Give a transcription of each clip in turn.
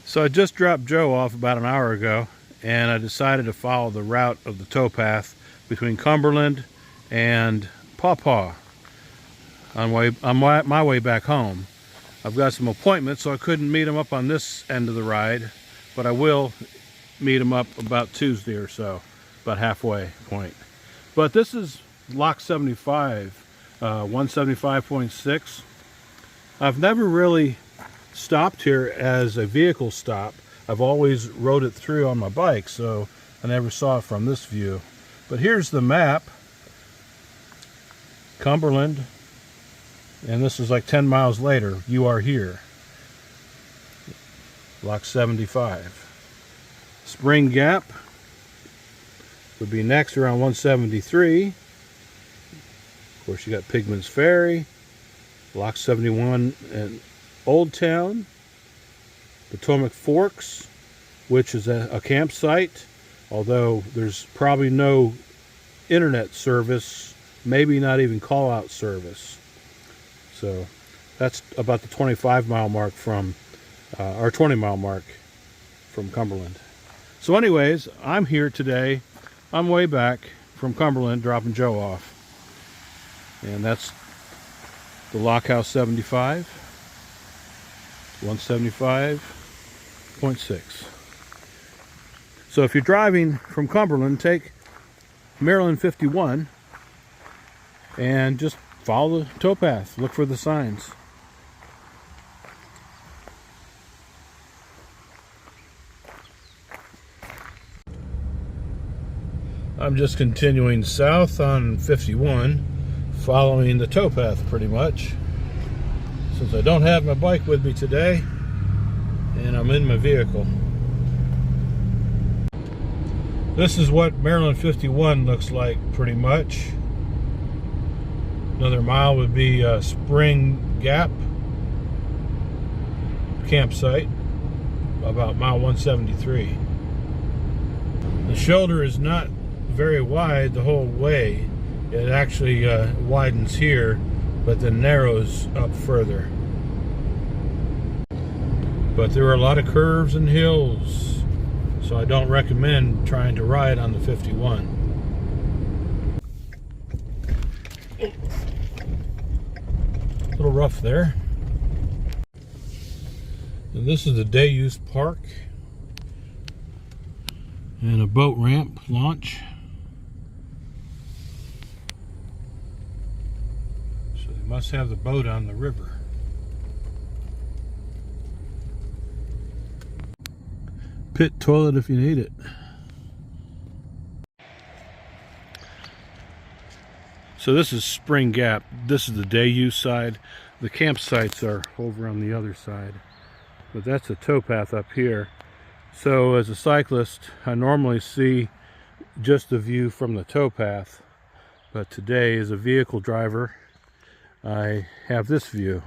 So I just dropped Joe off about an hour ago, and I decided to follow the route of the towpath between Cumberland and Paw Paw on my way back home. I've got some appointments, so I couldn't meet him up on this end of the ride, but I will meet him up about Tuesday or so, about halfway point. But this is Lock 75, 175.6. I've never really stopped here as a vehicle stop. I've always rode it through on my bike, so I never saw it from this view. But here's the map. Cumberland, and this is like 10 miles later. You are here. Lock 75. Spring Gap would be next around 173. Of course, you got Pigman's Ferry, Lock 71 and Oldtown, Potomac Forks, which is a campsite, although there's probably no internet service, maybe not even call-out service. So that's about the 25-mile mark from, or 20-mile mark from Cumberland. So anyways, I'm here today. I'm way back from Cumberland dropping Joe off. And that's the Lock House 75. 175.6. So if you're driving from Cumberland, take Maryland 51 and just follow the towpath. Look for the signs. I'm just continuing south on 51, following the towpath pretty much. Since I don't have my bike with me today, and I'm in my vehicle. This is what Maryland 51 looks like pretty much. Another mile would be Spring Gap campsite, about mile 173. The shoulder is not very wide the whole way. It actually widens here, but then narrows up further. But there are a lot of curves and hills, so I don't recommend trying to ride on the 51. A little rough there. And this is the day use park and a boat ramp launch. Must have the boat on the river. Pit toilet if you need it. So this is Spring Gap. This is the day use side. The campsites are over on the other side. But that's a towpath up here. So as a cyclist, I normally see just the view from the towpath. But today, as a vehicle driver, I have this view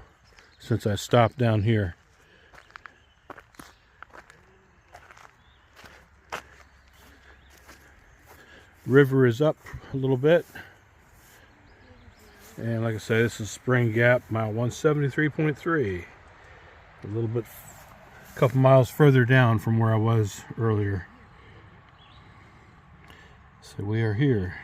since I stopped down here. River is up a little bit. And like I say, this is Spring Gap, mile 173.3. A little bit, a couple miles further down from where I was earlier. So we are here.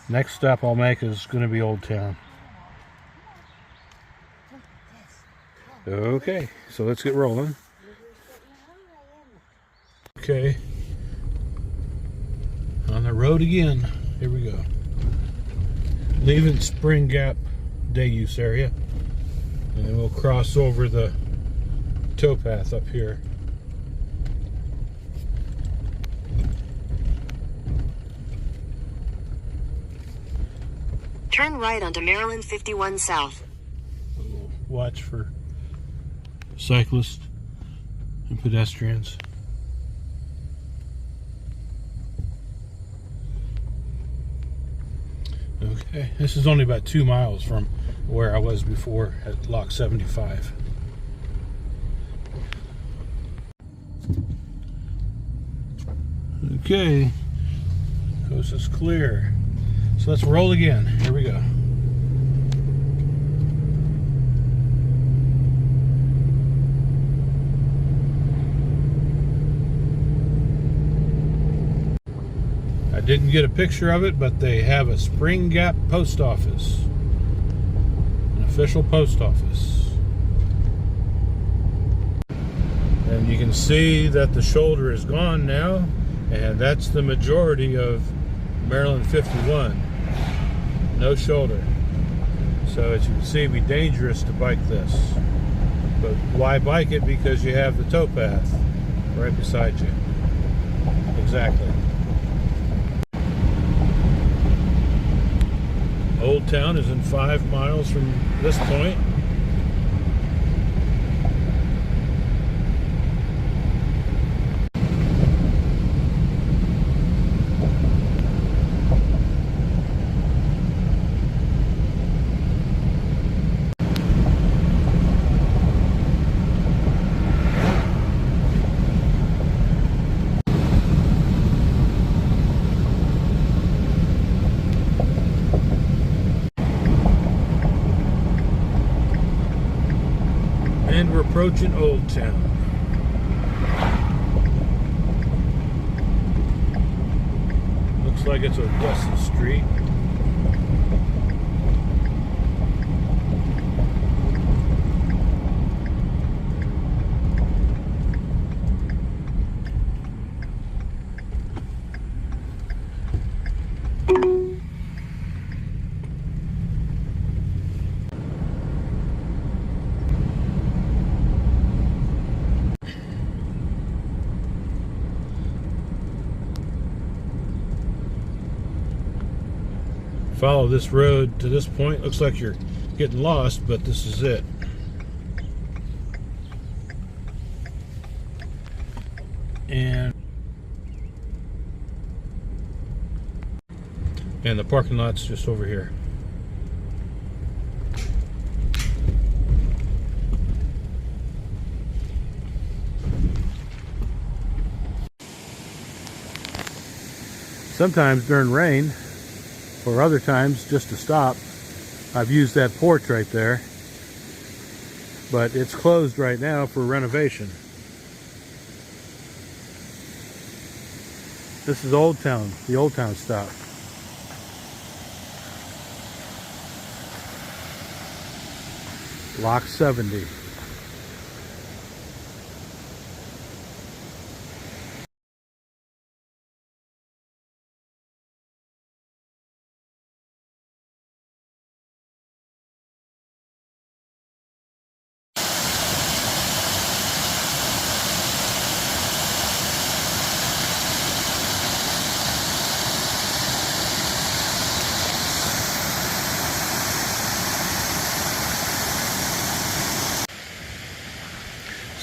Next stop I'll make is going to be Oldtown. Okay, so let's get rolling. Okay, on the road again. Here we go. Leaving Spring Gap day use area, and then we'll cross over the towpath up here. Turn right onto Maryland 51 South. We'll watch for cyclists and pedestrians. Okay, this is only about 2 miles from where I was before at Lock 75. Okay, Coast is clear. So let's roll again. Here we go. I didn't get a picture of it, but they have a Spring Gap post office. An official post office. And you can see that the shoulder is gone now, and that's the majority of Maryland 51. No shoulder. So as you can see, it'd be dangerous to bike this. But why bike it? Because you have the towpath right beside you. Exactly. Oldtown is in 5 miles from this point. And we're approaching Oldtown. Looks like it's a dusty street. Follow this road to this point. Looks like you're getting lost, but this is it. And the parking lot's just over here. Sometimes during rain, or other times just to stop, I've used that porch right there, but it's closed right now for renovation. This is Oldtown, the Oldtown stop. Lock 70.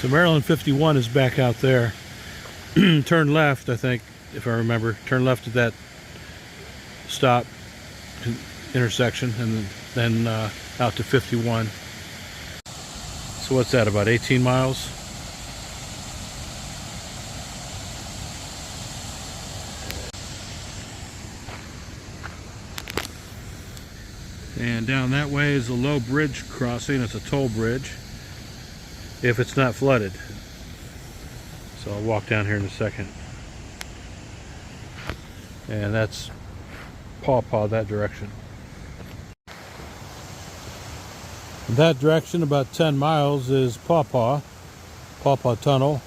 So Maryland 51 is back out there. Turn left, I think, if I remember. Turn left at that stop intersection, and then out to 51. So what's that, about 18 miles? And down that way is a low bridge crossing. It's a toll bridge, if it's not flooded. So I'll walk down here in a second. And that's Paw Paw, that direction. In that direction, about 10 miles, is Paw Paw Tunnel,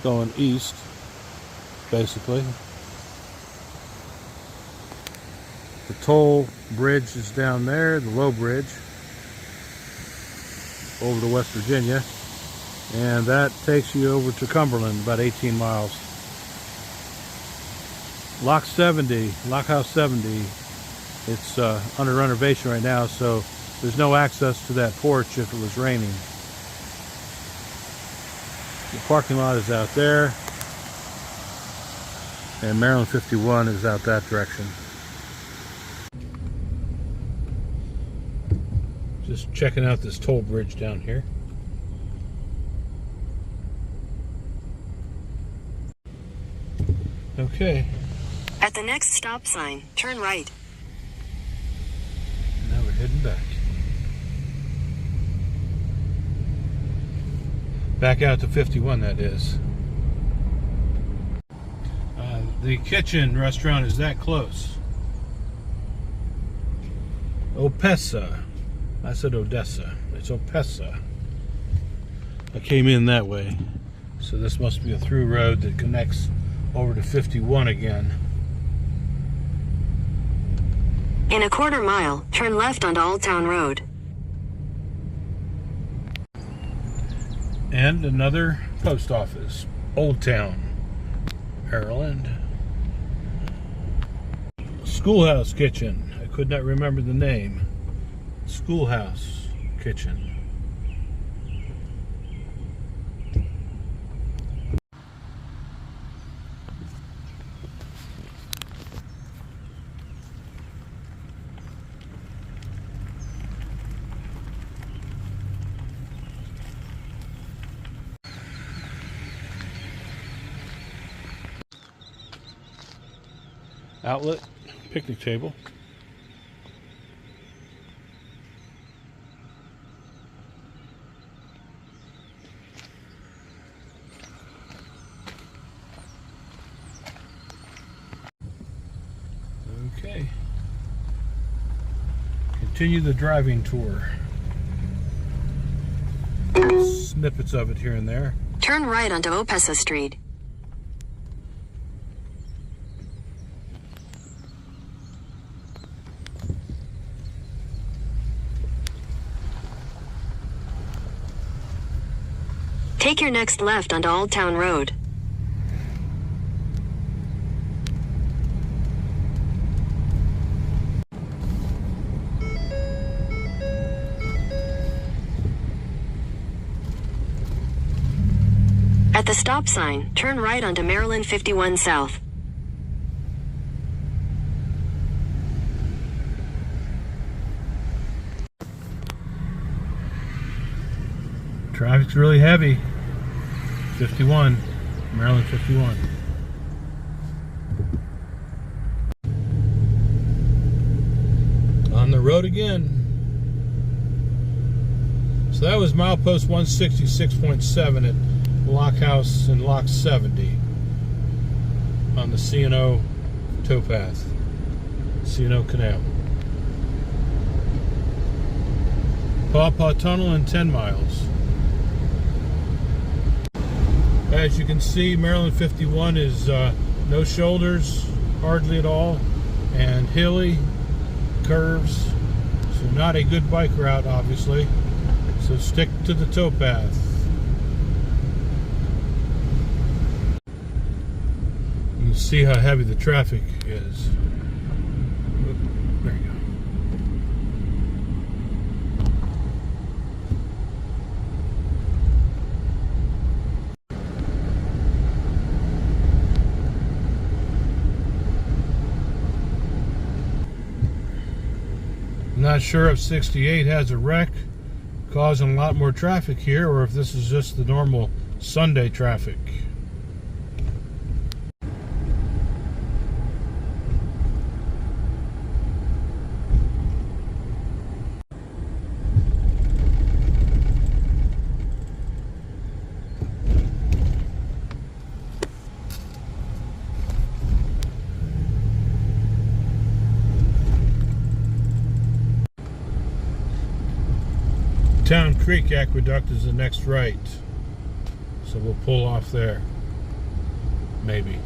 going east, basically. The toll bridge is down there, the low bridge, over to West Virginia, and that takes you over to Cumberland, about 18 miles. Lock 70, Lock House 70, it's under renovation right now, so there's no access to that porch if it was raining. The parking lot is out there, and Maryland 51 is out that direction. Just checking out this toll bridge down here. Okay. At the next stop sign, turn right. Now we're heading back. Back out to 51, that is. The kitchen restaurant is that close. Opessa. I said Odessa. It's Opessa. I came in that way. So this must be a through road that connects over to 51 again. In a quarter mile, turn left onto Oldtown Road. And another post office. Oldtown, Maryland. Schoolhouse Kitchen. I could not remember the name. Schoolhouse Kitchen. Outlet, picnic table. Okay. Continue the driving tour. Snippets of it here and there. Turn right onto Opessa Street. Take your next left onto Oldtown Road. At the stop sign, turn right onto Maryland 51 South. Traffic's really heavy. 51, Maryland 51. On the road again. So that was milepost 166.7 at Lock House and Lock 70 on the C&O towpath, C&O Canal. Paw Paw Tunnel in 10 miles. As you can see, Maryland 51 is no shoulders, hardly at all, and hilly, curves, so not a good bike route, obviously. So stick to the towpath. You can see how heavy the traffic is. There you go. Not sure if 68 has a wreck causing a lot more traffic here, or if this is just the normal Sunday traffic. Town Creek Aqueduct is the next right, so we'll pull off there, maybe.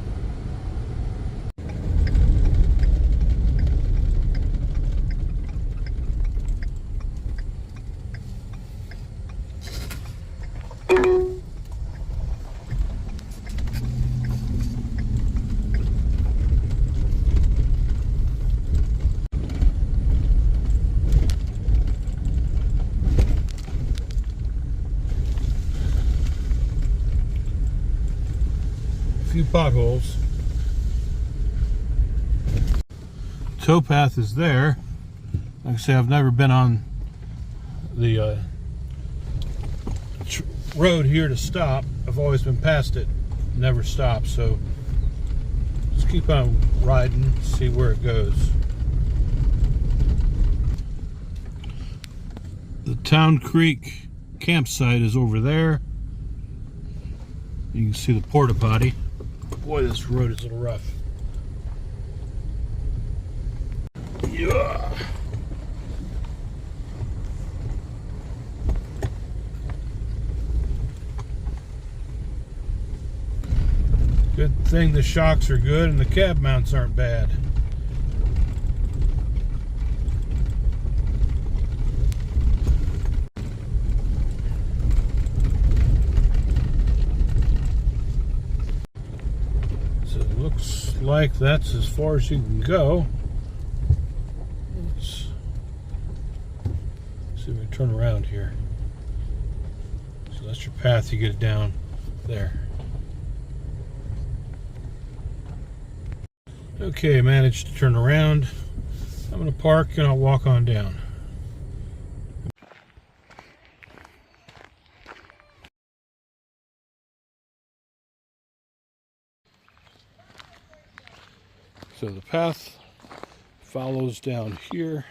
Few potholes. Towpath is there. Like I say, I've never been on the road here to stop. I've always been past it, never stopped. So it's keep on riding, see where it goes. The Town Creek campsite is over there. You can see the porta potty. Boy, this road is a little rough. Yeah. Good thing the shocks are good and the cab mounts aren't bad. So it looks like that's as far as you can go. Let's see if we turn around here. So that's your path, you get it down there. Okay, I managed to turn around. I'm going to park and I'll walk on down. So the path follows down here.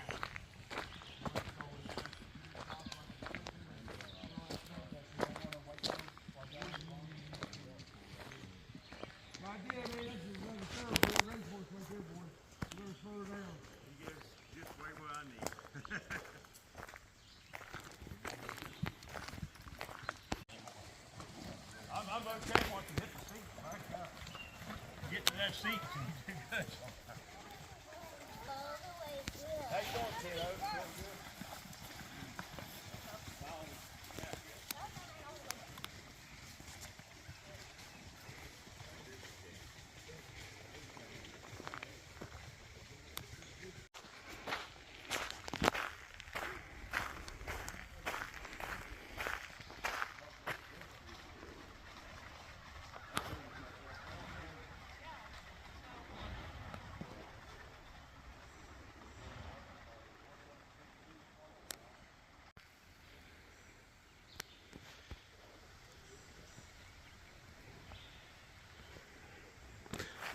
I'm okay once you hit the seat. Get to that seat too good. How you doing, kiddo? Good.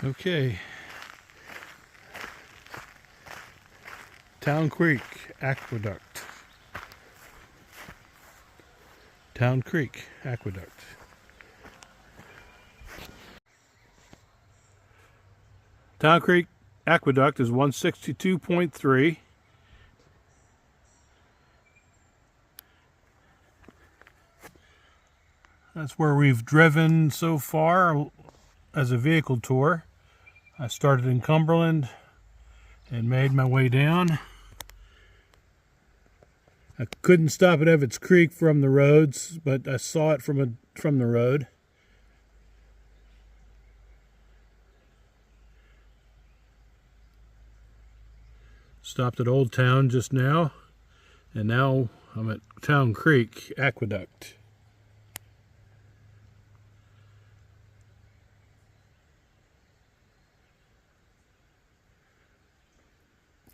Okay. Town Creek Aqueduct. Town Creek Aqueduct. Town Creek Aqueduct is 162.3. That's where we've driven so far as a vehicle tour. I started in Cumberland and made my way down. I couldn't stop at Evans Creek from the roads, but I saw it from the road. Stopped at Oldtown just now, and now I'm at Town Creek Aqueduct.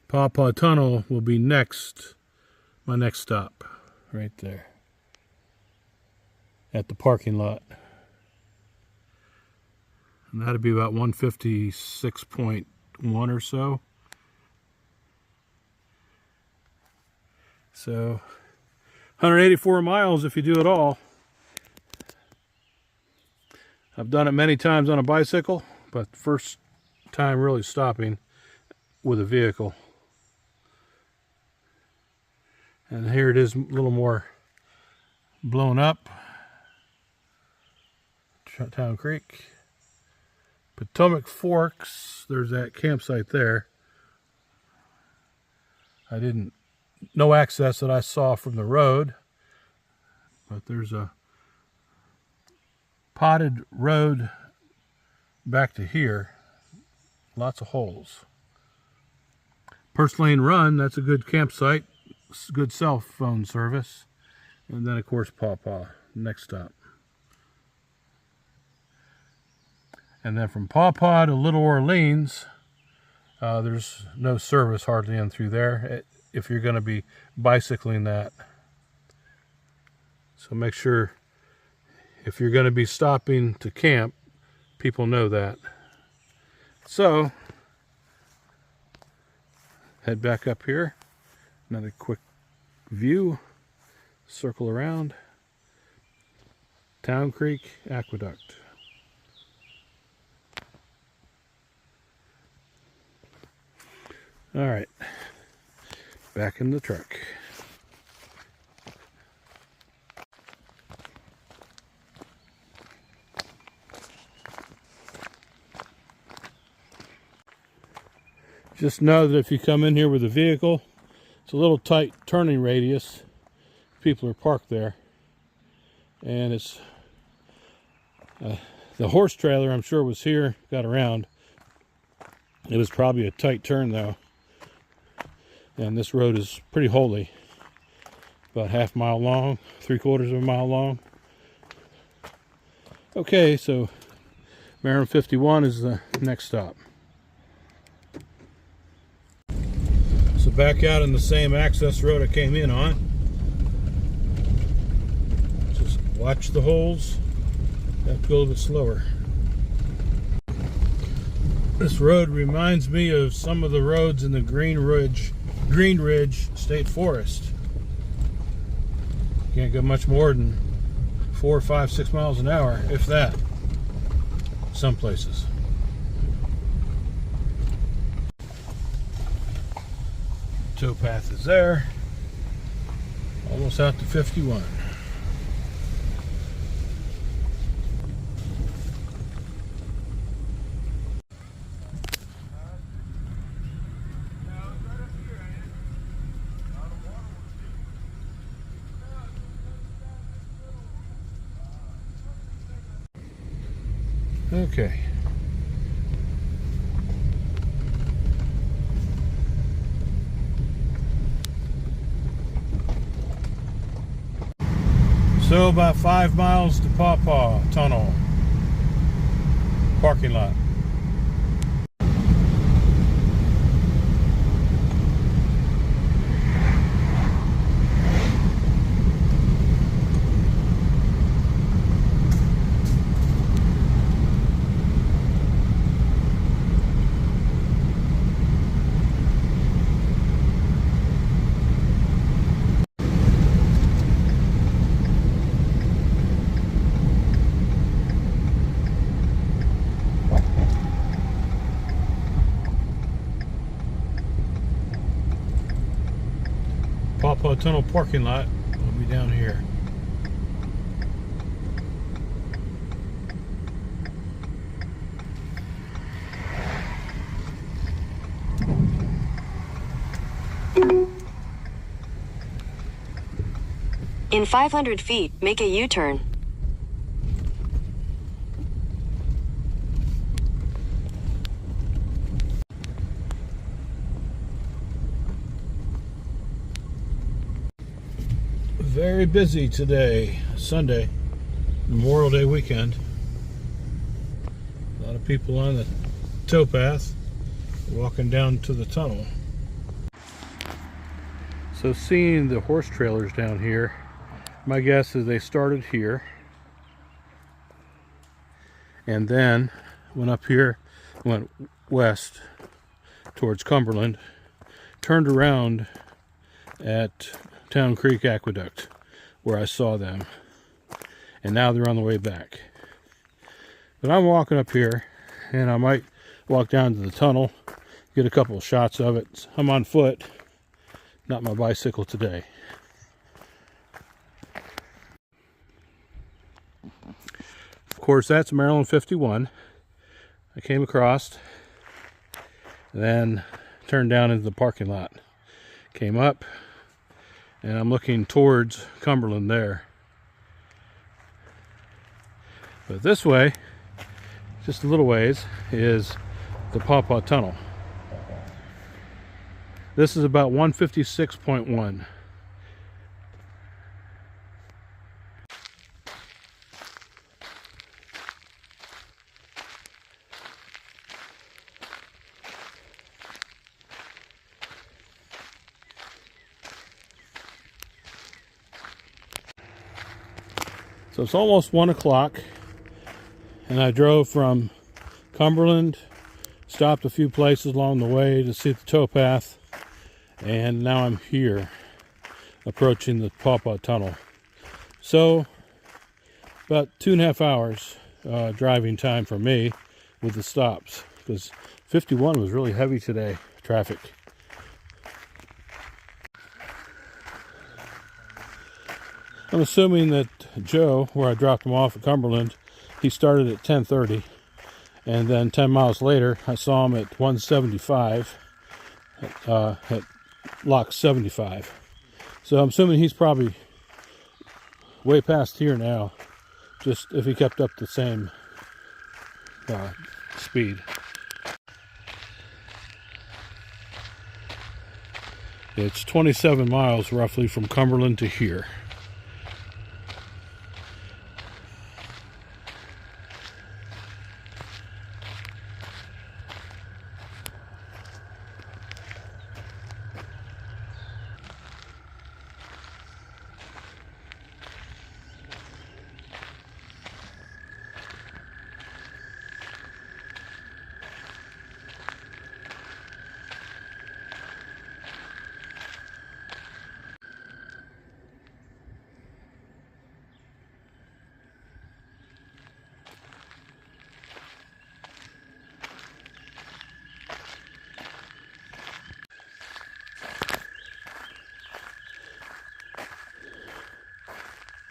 Paw Paw Tunnel will be next, my next stop, right there, at the parking lot. And that'll be about 156.1 or so. So, 184 miles if you do it all. I've done it many times on a bicycle, but first time really stopping with a vehicle. And here it is, a little more blown up. Town Creek. Potomac Forks, there's that campsite there. No access that I saw from the road, but there's a potted road back to here. Lots of holes. Purslane Run, that's a good campsite. Good cell phone service. And then of course Paw Paw, next stop. And then from Paw Paw to Little Orleans, there's no service hardly in through there if you're going to be bicycling that. So make sure if you're going to be stopping to camp, people know that. So, head back up here. Another quick view. Circle around. Town Creek Aqueduct. All right, back in the truck. Just know that if you come in here with a vehicle, it's a little tight turning radius. People are parked there. And it's the horse trailer, I'm sure, was here, got around. It was probably a tight turn though. And this road is pretty holy. About half a mile long, 3/4 of a mile long. Okay, so Maryland 51 is the next stop. So back out in the same access road I came in on. Just watch the holes. Have to go a little bit slower. This road reminds me of some of the roads in the Green Ridge State Forest. Can't go much more than 4, 5, 6 miles an hour, if that. Some places. Towpath is there. Almost out to 51. Okay. So about 5 miles to Paw Paw Tunnel parking lot. Paw Paw Tunnel parking lot will be down here. In 500 feet, make a U-turn. Very busy today, Sunday, Memorial Day weekend. A lot of people on the towpath walking down to the tunnel. So seeing the horse trailers down here, my guess is they started here and then went up here, went west towards Cumberland, turned around at Town Creek Aqueduct where I saw them, and now they're on the way back. But I'm walking up here and I might walk down to the tunnel, get a couple of shots of it. I'm on foot, not my bicycle today. Of course, that's Maryland 51. I came across, then turned down into the parking lot, came up, and I'm looking towards Cumberland there. But this way, just a little ways, is the Paw Paw Tunnel. This is about 156.1. So it's almost 1 o'clock, and I drove from Cumberland Stopped a few places along the way to see the towpath, and now I'm here approaching the Paw Paw Tunnel. So about 2.5 hours driving time for me with the stops, because 51 was really heavy today, traffic. I'm assuming that Joe, where I dropped him off at Cumberland, he started at 10:30, and then 10 miles later I saw him at 175 at lock 75. So I'm assuming he's probably way past here now, just if he kept up the same speed. It's 27 miles roughly from Cumberland to here.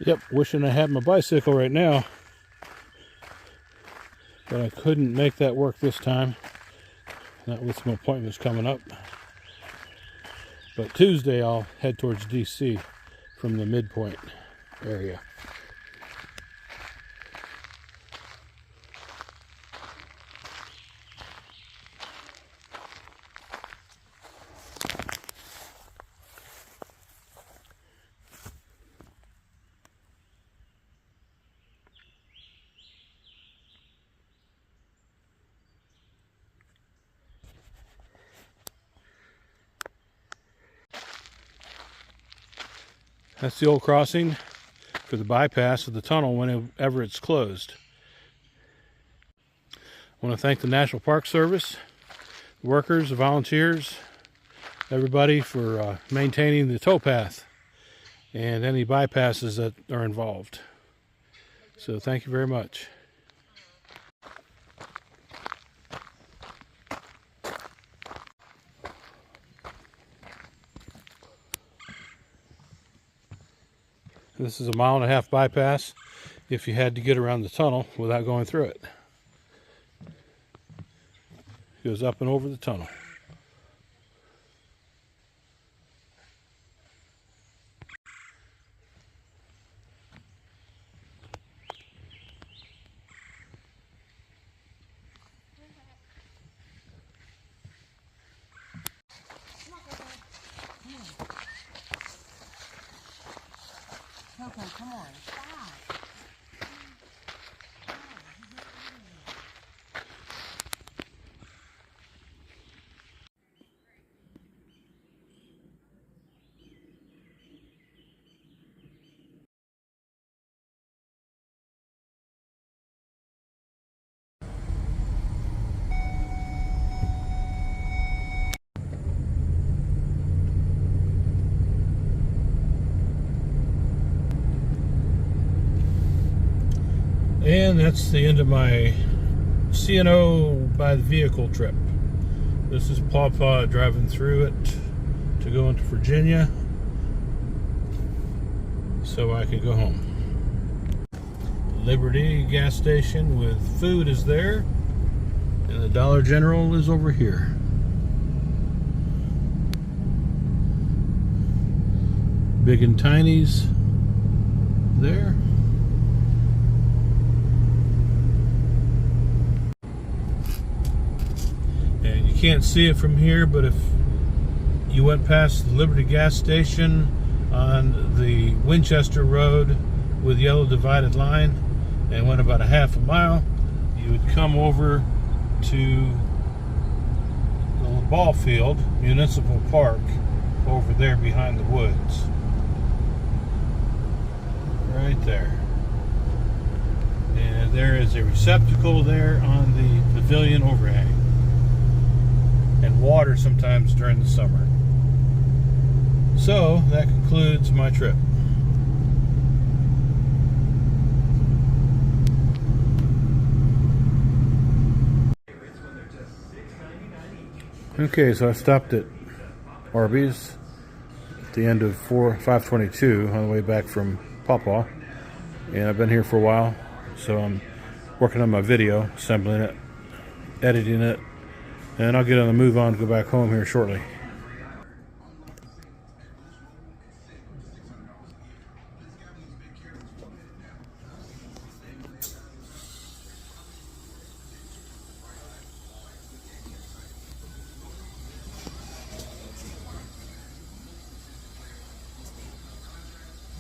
Yep, wishing I had my bicycle right now, but I couldn't make that work this time, not with some appointments coming up. But Tuesday I'll head towards DC from the midpoint area. That's the old crossing for the bypass of the tunnel whenever it's closed. I want to thank the National Park Service, the workers, the volunteers, everybody for maintaining the towpath and any bypasses that are involved. So thank you very much. This is a 1.5 mile bypass if you had to get around the tunnel without going through it. Goes up and over the tunnel. Okay, come on, stop. And that's the end of my CNO by the vehicle trip. This is Paw Paw driving through it to go into Virginia so I can go home. Liberty gas station with food is there, and the Dollar General is over here. Big and Tiny's there. And you can't see it from here, but if you went past the Liberty gas station on the Winchester Road with yellow divided line and went about 1/2 mile, you would come over to the ball field, Municipal Park, over there behind the woods. Right there. And there is a receptacle there on the pavilion overhang. and water sometimes during the summer. So that concludes my trip. Okay, so I stopped at Arby's at the end of 522 on the way back from Paw Paw, and I've been here for a while, so I'm working on my video, assembling it, editing it, and I'll get on the move on to go back home here shortly.